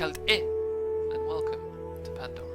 Kald and welcome to Pandora.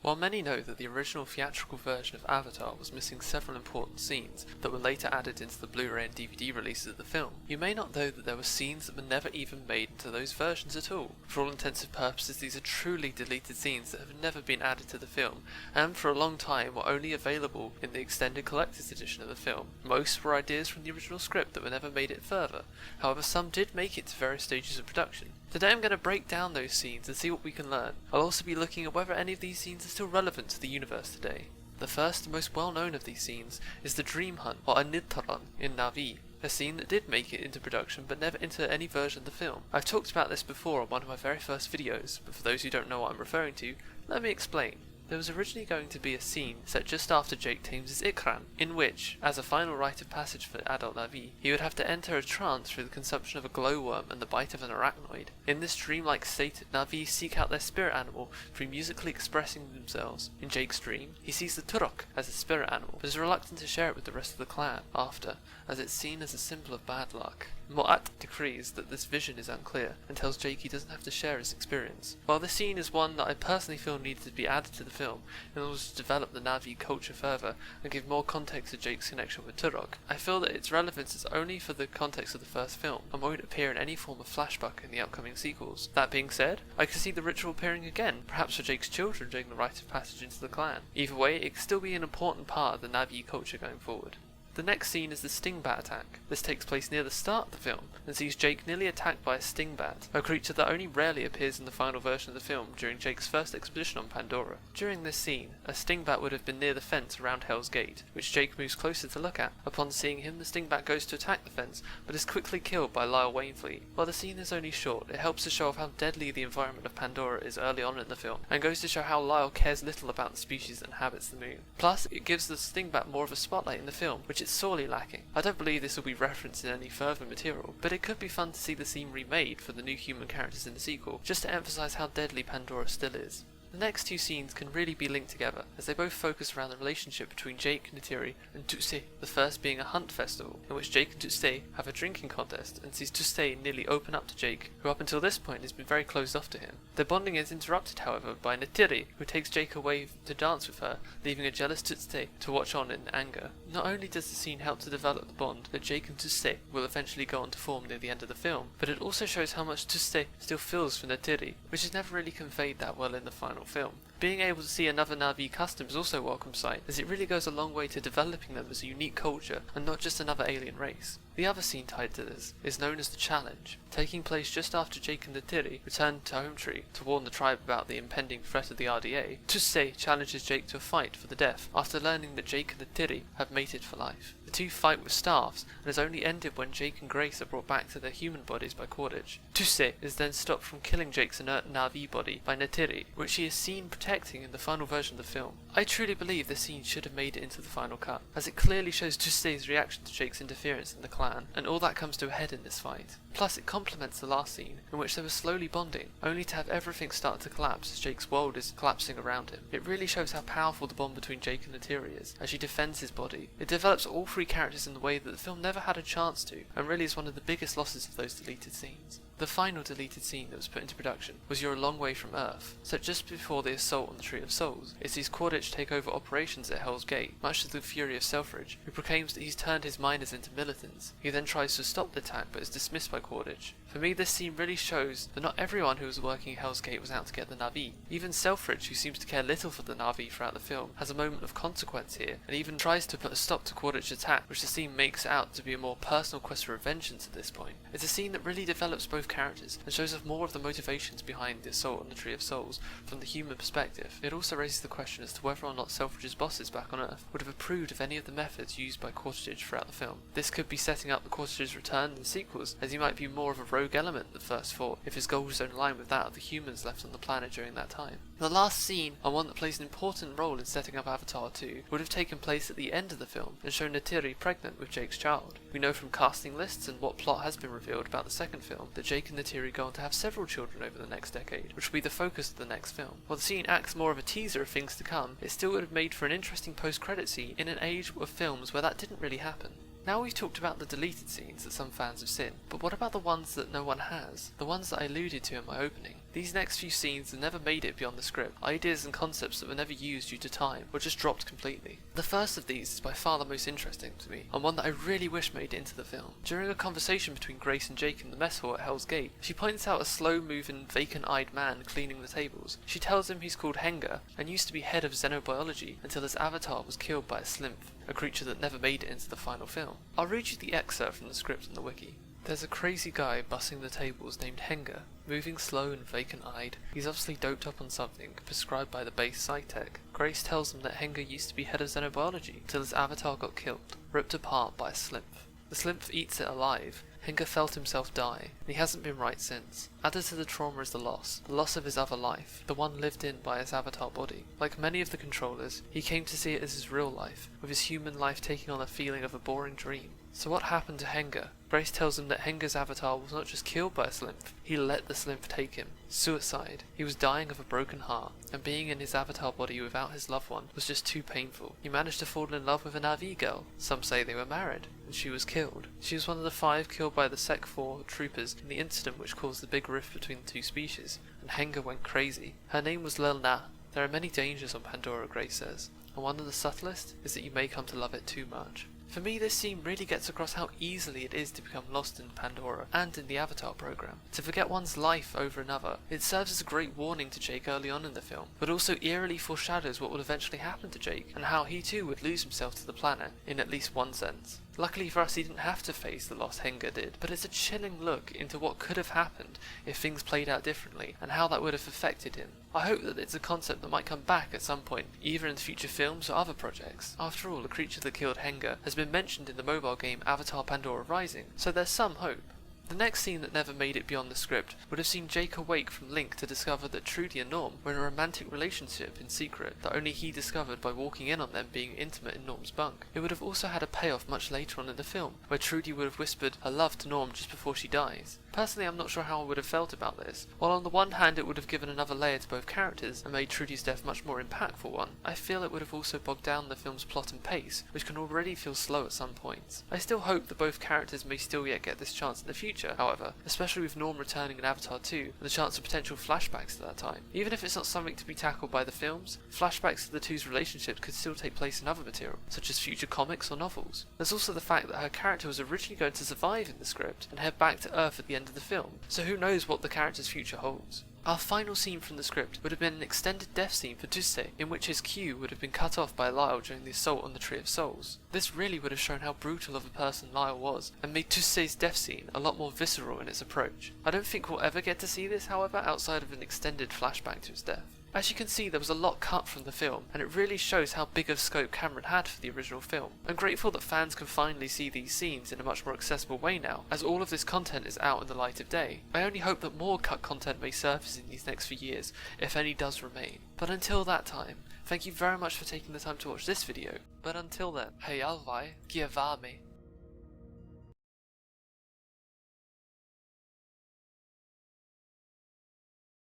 While many know that the original theatrical version of Avatar was missing several important scenes that were later added into the Blu-ray and DVD releases of the film, you may not know that there were scenes that were never even made into those versions at all. For all intents and purposes, these are truly deleted scenes that have never been added to the film, and for a long time were only available in the extended collector's edition of the film. Most were ideas from the original script that were never made it further, however some did make it to various stages of production. Today I'm going to break down those scenes and see what we can learn. I'll also be looking at whether any of these scenes are still relevant to the universe today. The first and most well known of these scenes is the Dream Hunt, or Anitaran, in Na'vi, a scene that did make it into production but never into any version of the film. I've talked about this before on one of my very first videos, but for those who don't know what I'm referring to, let me explain. There was originally going to be a scene set just after Jake tames his Ikran, in which, as a final rite of passage for adult Na'vi, he would have to enter a trance through the consumption of a glowworm and the bite of an arachnoid. In this dreamlike state, Na'vi seek out their spirit animal through musically expressing themselves. In Jake's dream, he sees the Turok as a spirit animal, but is reluctant to share it with the rest of the clan after, as it's seen as a symbol of bad luck. Mo'at decrees that this vision is unclear and tells Jake he doesn't have to share his experience. While this scene is one that I personally feel needed to be added to the film in order to develop the Na'vi culture further and give more context to Jake's connection with Turok, I feel that its relevance is only for the context of the first film and won't appear in any form of flashback in the upcoming sequels. That being said, I could see the ritual appearing again, perhaps for Jake's children during the rite of passage into the clan. Either way, it could still be an important part of the Na'vi culture going forward. The next scene is the Stingbat attack. This takes place near the start of the film and sees Jake nearly attacked by a Stingbat, a creature that only rarely appears in the final version of the film during Jake's first expedition on Pandora. During this scene, a Stingbat would have been near the fence around Hell's Gate, which Jake moves closer to look at. Upon seeing him, the Stingbat goes to attack the fence, but is quickly killed by Lyle Wainfleet. While the scene is only short, it helps to show off how deadly the environment of Pandora is early on in the film, and goes to show how Lyle cares little about the species that inhabits the moon. Plus, it gives the Stingbat more of a spotlight in the film, which it's sorely lacking. I don't believe this will be referenced in any further material, but it could be fun to see the scene remade for the new human characters in the sequel, just to emphasise how deadly Pandora still is. The next two scenes can really be linked together, as they both focus around the relationship between Jake, Neytiri, and Tuesday, the first being a hunt festival, in which Jake and Tuesday have a drinking contest and sees Tuesday nearly open up to Jake, who up until this point has been very closed off to him. Their bonding is interrupted, however, by Neytiri, who takes Jake away to dance with her, leaving a jealous Tuesday to watch on in anger. Not only does the scene help to develop the bond that Jake and Tuesday will eventually go on to form near the end of the film, but it also shows how much Tuesday still feels for Neytiri, which is never really conveyed that well in the final film. Being able to see another Na'vi custom is also a welcome sight, as it really goes a long way to developing them as a unique culture and not just another alien race. The other scene tied to this is known as the Challenge, taking place just after Jake and Neytiri return to Home Tree to warn the tribe about the impending threat of the RDA. Tuesday challenges Jake to a fight for the death after learning that Jake and Neytiri have mated for life. The two fight with staffs and is only ended when Jake and Grace are brought back to their human bodies by Cordage. Tuesday is then stopped from killing Jake's inert Na'vi body by Neytiri, which she is seen protecting in the final version of the film. I truly believe this scene should have made it into the final cut, as it clearly shows Tuesday's reaction to Jake's interference in the clan, and all that comes to a head in this fight. Plus, it complements the last scene, in which they were slowly bonding, only to have everything start to collapse as Jake's world is collapsing around him. It really shows how powerful the bond between Jake and Neytiri is, as she defends his body. It develops all three characters in the way that the film never had a chance to, and really is one of the biggest losses of those deleted scenes. The final deleted scene that was put into production was You're a Long Way from Earth, set just before the assault on the Tree of Souls. It sees Cordage take over operations at Hell's Gate, much to the fury of Selfridge, who proclaims that he's turned his miners into militants. He then tries to stop the attack but is dismissed by Cordage. For me, this scene really shows that not everyone who was working at Hell's Gate was out to get the Na'vi. Even Selfridge, who seems to care little for the Na'vi throughout the film, has a moment of consequence here, and even tries to put a stop to Cordage's attack, which the scene makes out to be a more personal quest for vengeance at this point. It's a scene that really develops both characters, and shows us more of the motivations behind the assault on the Tree of Souls from the human perspective. It also raises the question as to whether or not Selfridge's bosses back on Earth would have approved of any of the methods used by Cortage throughout the film. This could be setting up the Cortage's return in sequels, as he might be more of a rogue element in the first four, if his goals don't align with that of the humans left on the planet during that time. The last scene, and one that plays an important role in setting up Avatar 2, would have taken place at the end of the film and shown Neytiri pregnant with Jake's child. We know from casting lists and what plot has been revealed about the second film that Jake and Neytiri go on to have several children over the next decade, which will be the focus of the next film. While the scene acts more of a teaser of things to come, it still would have made for an interesting post-credit scene in an age of films where that didn't really happen. Now we've talked about the deleted scenes that some fans have seen, but what about the ones that no one has? The ones that I alluded to in my opening? These next few scenes have never made it beyond the script, ideas and concepts that were never used due to time, or just dropped completely. The first of these is by far the most interesting to me, and one that I really wish made it into the film. During a conversation between Grace and Jake in the mess hall at Hell's Gate, she points out a slow-moving, vacant-eyed man cleaning the tables. She tells him he's called Henga, and used to be head of xenobiology until his avatar was killed by a slimph, a creature that never made it into the final film. I'll read you the excerpt from the script on the wiki. There's a crazy guy bussing the tables named Henga, moving slow and vacant-eyed. He's obviously doped up on something, prescribed by the base psytech. Grace tells him that Henga used to be head of xenobiology, till his avatar got killed, ripped apart by a slimph. The slimph eats it alive. Henga felt himself die, and he hasn't been right since. Added to the trauma is the loss of his other life, the one lived in by his avatar body. Like many of the controllers, he came to see it as his real life, with his human life taking on a feeling of a boring dream. So what happened to Henga? Grace tells him that Henga's avatar was not just killed by a slimph, he let the slimph take him. Suicide. He was dying of a broken heart, and being in his avatar body without his loved one was just too painful. He managed to fall in love with an Navi girl. Some say they were married, and she was killed. She was one of the 5 killed by the Sec 4 troopers in the incident which caused the big rift between the two species, and Henga went crazy. Her name was Lil Na. There are many dangers on Pandora, Grace says, and one of the subtlest is that you may come to love it too much. For me, this scene really gets across how easily it is to become lost in Pandora and in the Avatar program. To forget one's life over another. It serves as a great warning to Jake early on in the film, but also eerily foreshadows what would eventually happen to Jake, and how he too would lose himself to the planet, in at least one sense. Luckily for us, he didn't have to face the loss Henga did, but it's a chilling look into what could have happened if things played out differently, and how that would have affected him. I hope that it's a concept that might come back at some point, either in future films or other projects. After all, the creature that killed Henga has been mentioned in the mobile game Avatar Pandora Rising, so there's some hope. The next scene that never made it beyond the script would have seen Jake awake from Link to discover that Trudy and Norm were in a romantic relationship in secret that only he discovered by walking in on them being intimate in Norm's bunk. It would have also had a payoff much later on in the film, where Trudy would have whispered her love to Norm just before she dies. Personally, I'm not sure how I would have felt about this. While on the one hand it would have given another layer to both characters and made Trudy's death much more impactful one, I feel it would have also bogged down the film's plot and pace, which can already feel slow at some points. I still hope that both characters may still yet get this chance in the future, however, especially with Norm returning in Avatar 2 and the chance of potential flashbacks to that time. Even if it's not something to be tackled by the films, flashbacks to the two's relationship could still take place in other material, such as future comics or novels. There's also the fact that her character was originally going to survive in the script and head back to Earth at the end of the film, so who knows what the character's future holds. Our final scene from the script would have been an extended death scene for Tusse, in which his Q would have been cut off by Lyle during the assault on the Tree of Souls. This really would have shown how brutal of a person Lyle was, and made Tusse's death scene a lot more visceral in its approach. I don't think we'll ever get to see this, however, outside of an extended flashback to his death. As you can see, there was a lot cut from the film, and it really shows how big of scope Cameron had for the original film. I'm grateful that fans can finally see these scenes in a much more accessible way now, as all of this content is out in the light of day. I only hope that more cut content may surface in these next few years, if any does remain. But until that time, thank you very much for taking the time to watch this video. But until then, hej alvaj, giavame.